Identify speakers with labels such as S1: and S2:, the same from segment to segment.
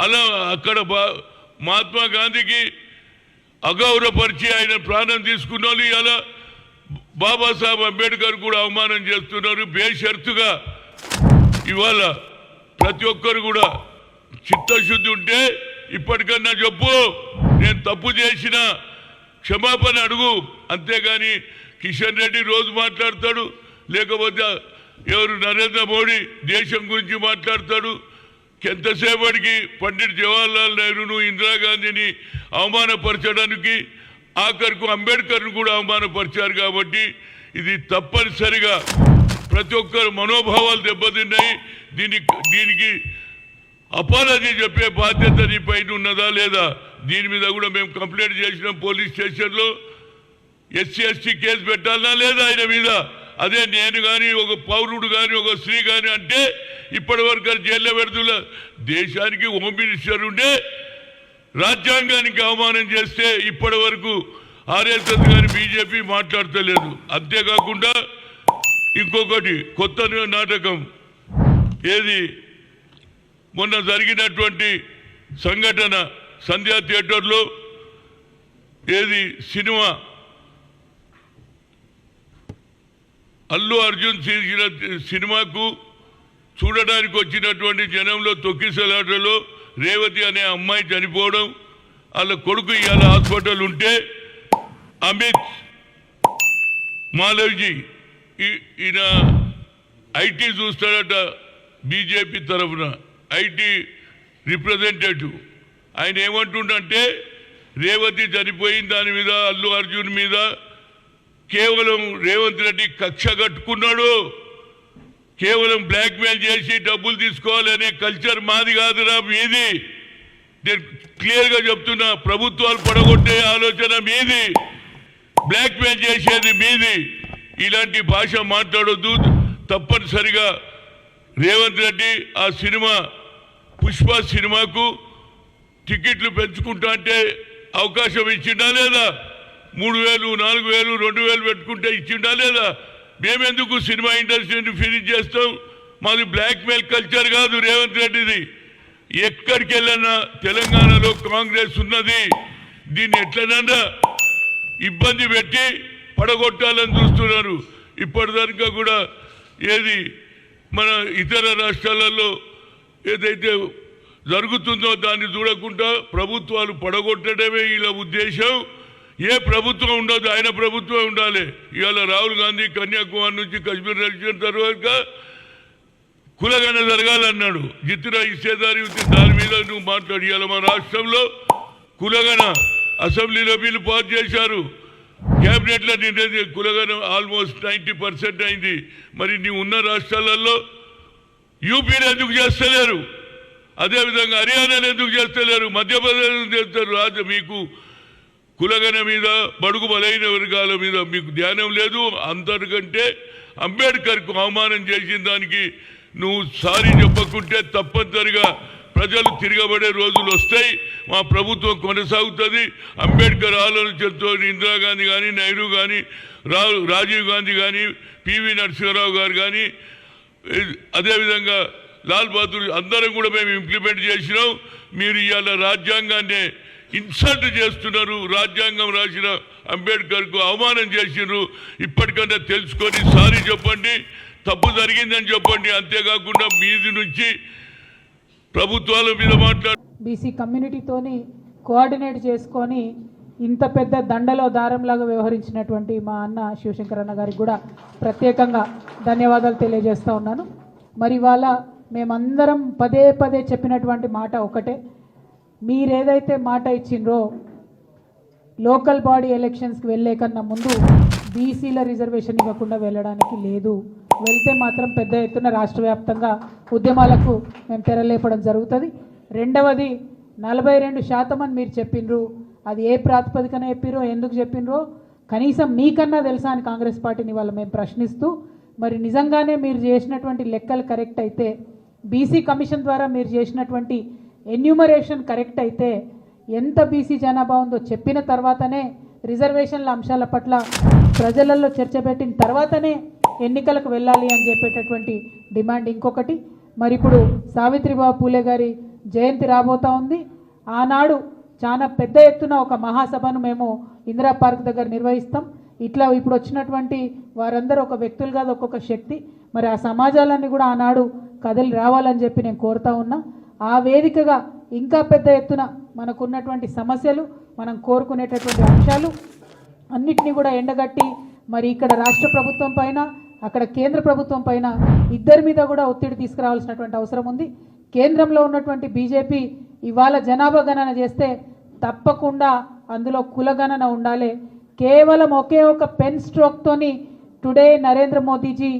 S1: అలా అక్కడ మహాత్మా గాంధీకి అగౌరవపరిచి ఆయన ప్రాణం తీసుకున్నారు. ఇలా బాబాసాహెబ్ అంబేద్కర్ కూడా అవమానం చేస్తున్నారు. బేషరతుగా ఇవాళ ప్రతి ఒక్కరు కూడా చిత్తశుద్ధి ఉంటే ఇప్పటికన్నా చెప్పు, నేను తప్పు చేసిన క్షమాపణ అడుగు. అంతేగాని కిషన్ రెడ్డి రోజు మాట్లాడతాడు, లేకపోతే ఎవరు నరేంద్ర మోడీ దేశం గురించి మాట్లాడతాడు. ఎంతసేపటికి పండిట్ జవహర్లాల్ నెహ్రూను, ఇందిరాగాంధీని అవమానపరచడానికి ఆఖరికి అంబేద్కర్ను కూడా అవమానపరిచారు. కాబట్టి ఇది తప్పనిసరిగా ప్రతి ఒక్కరు మనోభావాలు దెబ్బతిన్నాయి. దీనికి అపాలజీ చెప్పే బాధ్యత నీ పైన ఉన్నదా లేదా? దీని మీద కూడా మేము కంప్లైంట్ చేసినాం పోలీస్ స్టేషన్లో. ఎస్సీ ఎస్టీ కేసు పెట్టాలనా లేదా ఆయన మీద? అదే నేను కానీ ఒక పౌరుడు కానీ ఒక స్త్రీ కానీ అంటే ఇప్పటి వరకు జైల్లో పెడుతున్న దేశానికి హోమ్ మినిస్టర్ ఉండే రాజ్యాంగానికి అవమానం చేస్తే ఇప్పటి వరకు ఆర్ఎస్ఎస్ కానీ బీజేపీ మాట్లాడతలేదు. అంతేకాకుండా ఇంకొకటి కొత్త నాటకం ఏది, మొన్న జరిగినటువంటి సంఘటన సంధ్యా థియేటర్లో ఏది సినిమా అల్లు అర్జున్ చేసిన సినిమాకు చూడడానికి వచ్చినటువంటి జనంలో తొక్కిసలాటలో రేవతి అనే అమ్మాయి చనిపోవడం, వాళ్ళ కొడుకు ఇవాళ హాస్పిటల్ ఉంటే అమిత్ మాలవ్జీ ఈయన ఐటీ చూస్తాడట బీజేపీ తరఫున, ఐటీ రిప్రజెంటేటివ్. ఆయన ఏమంటుండంటే రేవతి చనిపోయిన దాని మీద అల్లు అర్జున్ మీద కేవలం రేవంత్ రెడ్డి కక్ష కట్టుకున్నాడు. కేవలం బ్లాక్మెయిల్ చేసి డబ్బులు తీసుకోవాలనే కల్చర్ మాది కాదురా, మీది. నేను క్లియర్గా చెప్తున్నా, ప్రభుత్వాలు పడగొట్టే ఆలోచన మీది, బ్లాక్మెయిల్ చేసేది మీది. ఇలాంటి భాష మాట్లాడొద్దు. తప్పనిసరిగా రేవంత్ రెడ్డి ఆ సినిమా పుష్ప సినిమాకు టికెట్లు పెంచుకుంటా అంటే అవకాశం ఇచ్చిండా లేదా? 3,000, 4,000, 2,000 పెట్టుకుంటే ఇచ్చిండా లేదా? మేమెందుకు సినిమా ఇండస్ట్రీని ఫినిష్ చేస్తాం? మాది బ్లాక్మెయిల్ కల్చర్ కాదు రేవంత్ రెడ్డిది. ఎక్కడికి వెళ్ళినా తెలంగాణలో కాంగ్రెస్ ఉన్నది. దీన్ని ఎట్లనన్నా ఇబ్బంది పెట్టి పడగొట్టాలని చూస్తున్నారు. ఇప్పటిదాకా కూడా ఏది మన ఇతర రాష్ట్రాలలో ఏదైతే జరుగుతుందో దాన్ని చూడకుండా ప్రభుత్వాలు పడగొట్టడమే వీళ్ళ ఉద్దేశం. ఏ ప్రభుత్వం ఉండదు, ఆయన ప్రభుత్వం ఉండాలి. ఇవాళ రాహుల్ గాంధీ కన్యాకుమారి నుంచి కాశ్మీర్ వచ్చిన తర్వాత కులగణ జరగాలన్నాడు. జిత్తున ఇచ్చేదారి దాని మీద నువ్వు మాట్లాడి ఇవాళ మా రాష్ట్రంలో కులగణ అసెంబ్లీలో బిల్లు పాస్ చేశారు. క్యాబినెట్లో నిర్ణయం కులగణ ఆల్మోస్ట్ 90% అయింది. మరి నీ ఉన్న రాష్ట్రాలలో యూపీని ఎందుకు చేస్తలేరు? అదేవిధంగా హర్యానాను ఎందుకు చేస్తలేరు? మధ్యప్రదేశ్ చేస్తారు. మీకు కులగణ మీద, బడుగు బలైన వర్గాల మీద మీకు ధ్యానం లేదు. అంతకంటే అంబేద్కర్కు అవమానం చేసిన దానికి నువ్వు సారీ చెప్పకుంటే తప్పనిసరిగా ప్రజలు తిరగబడే రోజులు వస్తాయి. మా ప్రభుత్వం కొనసాగుతుంది. అంబేద్కర్ ఆలోచనతో ఇందిరాగాంధీ కానీ, నెహ్రూ కానీ, రాజీవ్ గాంధీ కానీ, పివి నరసింహారావు గారు కానీ, అదేవిధంగా లాల్ బహదూర్ అందరం కూడా మేము ఇంప్లిమెంట్ చేసినాం. మీరు ఇవాళ రాజ్యాంగాన్ని ఇన్సల్ట్ చేస్తున్నారు. రాజ్యాంగం రాసిన అంబేద్కర్కు అవమానం చేసినారు. ఇప్పటికన్నా తెలుసుకొని సారీ చెప్పండి, తప్పు జరిగిందని చెప్పండి. అంతేకాకుండా మీది నుంచి ప్రభుత్వాల మీద
S2: బీసీ కమ్యూనిటీతోని కోఆర్డినేట్ చేసుకొని ఇంత పెద్ద దండలో దారంలాగా వ్యవహరించినటువంటి మా అన్న శివశంకర్ అన్న గారికి కూడా ప్రత్యేకంగా ధన్యవాదాలు తెలియజేస్తూ ఉన్నాను. మరి ఇవాళ మేమందరం పదే పదే చెప్పినటువంటి మాట ఒకటే, మీరేదైతే మాట ఇచ్చిండ్రో లోకల్ బాడీ ఎలక్షన్స్కి వెళ్ళే కన్నా ముందు బీసీల రిజర్వేషన్ ఇవ్వకుండా వెళ్ళడానికి లేదు. వెళ్తే మాత్రం పెద్ద ఎత్తున రాష్ట్ర వ్యాప్తంగా ఉద్యమాలకు మేము తెరలేపడం జరుగుతుంది. రెండవది 42% అని మీరు చెప్పిండ్రు. అది ఏ ప్రాతిపదికన చెప్పిరో, ఎందుకు చెప్పినరో కనీసం మీకన్నా తెలుసా అని కాంగ్రెస్ పార్టీని వాళ్ళు మేము ప్రశ్నిస్తూ, మరి నిజంగానే మీరు చేసినటువంటి లెక్కలు కరెక్ట్ అయితే, బీసీ కమిషన్ ద్వారా మీరు చేసినటువంటి ఎన్యూమరేషన్ కరెక్ట్ అయితే, ఎంత బీసీ జనాభా ఉందో చెప్పిన తర్వాతనే రిజర్వేషన్ల అంశాల పట్ల ప్రజలలో చర్చ పెట్టిన తర్వాతనే ఎన్నికలకు వెళ్ళాలి అని చెప్పేటటువంటి డిమాండ్ ఇంకొకటి. మరి ఇప్పుడు సావిత్రిబాయి పూలే గారి జయంతి రాబోతా ఉంది. ఆనాడు చాలా పెద్ద ఎత్తున ఒక మహాసభను మేము ఇందిరా పార్క్ దగ్గర నిర్వహిస్తాం. ఇట్లా ఇప్పుడు వచ్చినటువంటి వారందరూ ఒక వ్యక్తులు కాదు, ఒక్కొక్క శక్తి. మరి ఆ సమాజాలన్నీ కూడా ఆనాడు కదిలి రావాలని చెప్పి నేను కోరుతా ఉన్నా. ఆ వేదికగా ఇంకా పెద్ద ఎత్తున మనకున్నటువంటి సమస్యలు, మనం కోరుకునేటటువంటి అంశాలు అన్నిటినీ కూడా ఎండగట్టి మరి ఇక్కడ రాష్ట్ర ప్రభుత్వం పైన, అక్కడ కేంద్ర ప్రభుత్వం పైన ఇద్దరి మీద కూడా ఒత్తిడి తీసుకురావాల్సినటువంటి అవసరం ఉంది. కేంద్రంలో ఉన్నటువంటి బీజేపీ ఇవాళ జనాభా గణన చేస్తే తప్పకుండా అందులో కులగణన ఉండాలి. కేవలం ఒకే ఒక పెన్ స్ట్రోక్తోని today Narendra Modi ji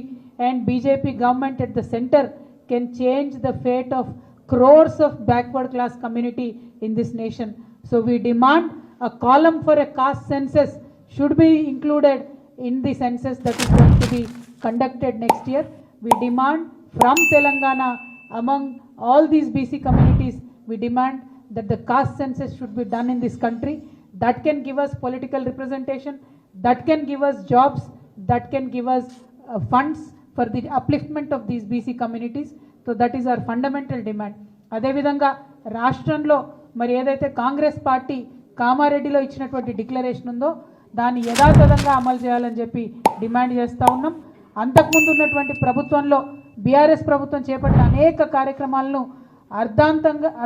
S2: and BJP government at the centre can change the fate of crores of backward class community in this nation. So we demand a column for a caste census should be included in the census that is going to be conducted next year. We demand from Telangana, among all these BC communities, we demand that the caste census should be done in this country. That can give us political representation, that can give us jobs, that can give us funds for the upliftment of these BC communities. So that is our fundamental demand. అదేవిధంగా రాష్ట్రంలో మరి ఏదైతే Congress party కామారెడ్డిలో ఇచ్చినటువంటి declaration ఉందో దాన్ని యథాతథంగా అమలు చేయాలని చెప్పి డిమాండ్ చేస్తూ ఉన్నాం. అంతకుముందు ఉన్నటువంటి ప్రభుత్వంలో బీఆర్ఎస్ ప్రభుత్వం చేపట్టిన అనేక కార్యక్రమాలను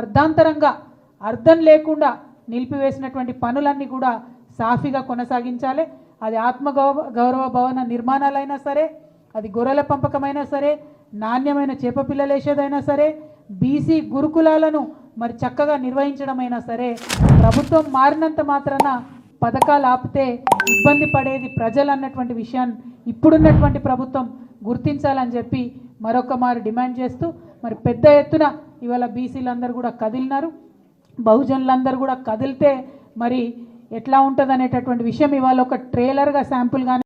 S2: అర్ధాంతరంగా అర్థం లేకుండా నిలిపివేసినటువంటి పనులన్నీ కూడా సాఫీగా కొనసాగించాలి. అది గౌరవ భవన నిర్మాణాలైనా సరే, అది గొర్రెల పంపకమైనా సరే, నాణ్యమైన చేప పిల్లలేసేదైనా సరే, బీసీ గురుకులాలను మరి చక్కగా నిర్వహించడమైనా సరే, ప్రభుత్వం మారినంత మాత్రాన పథకాలు ఆపితే ఇబ్బంది పడేది ప్రజలు అన్నటువంటి విషయాన్ని ఇప్పుడున్నటువంటి ప్రభుత్వం గుర్తించాలని చెప్పి మరొక మారు డిమాండ్ చేస్తూ మరి పెద్ద ఎత్తున ఇవాళ బీసీలందరూ కూడా కదిలినారు. బహుజనులందరూ కూడా కదిలితే మరి ఎట్లా ఉంటుంది అనేటటువంటి విషయం ఇవాళ ఒక ట్రైలర్గా శాంపుల్గానే